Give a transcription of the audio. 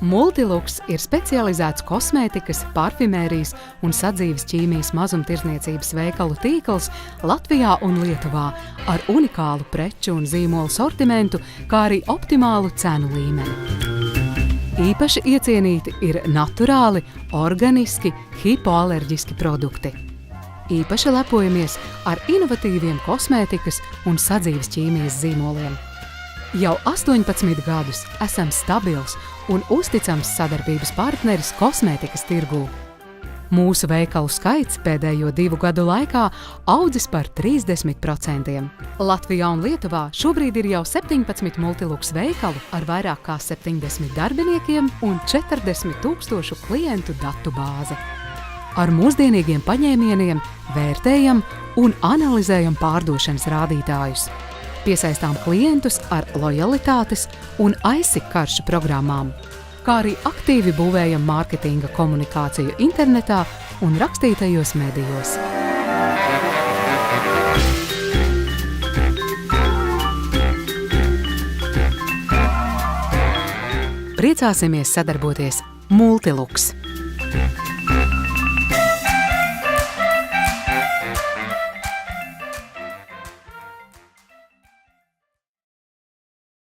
Multilux ir specializēts kosmētikas, parfimērijas un sadzīves ķīmijas mazumtirdzniecības veikalu tīkls Latvijā un Lietuvā ar unikālu preču un zīmolu sortimentu, kā arī optimālu cenu līmeni. Īpaši iecienīti ir naturāli, organiski, hipoalerģiski produkti. Īpaši lepojamies ar inovatīviem kosmētikas un sadzīves ķīmijas zīmoliem. Jau 18 gadus esam stabils un uzticams sadarbības partneris kosmētikas tirgū. Mūsu veikalu skaits pēdējo 2 gadu laikā audzis par 30%. Latvijā un Lietuvā šobrīd ir jau 17 Multilux veikalu ar vairāk kā 70 darbiniekiem un 40 000 klientu datu bāzi. Ar mūsdienīgiem paņēmieniem vērtējam un analizējam pārdošanas rādītājus. Piesaistām klientus ar lojalitātes un aizsikkaršu programmām, kā arī aktīvi būvējam mārketinga komunikāciju internetā un rakstītajos medijos. Priecāsimies sadarboties Multilux!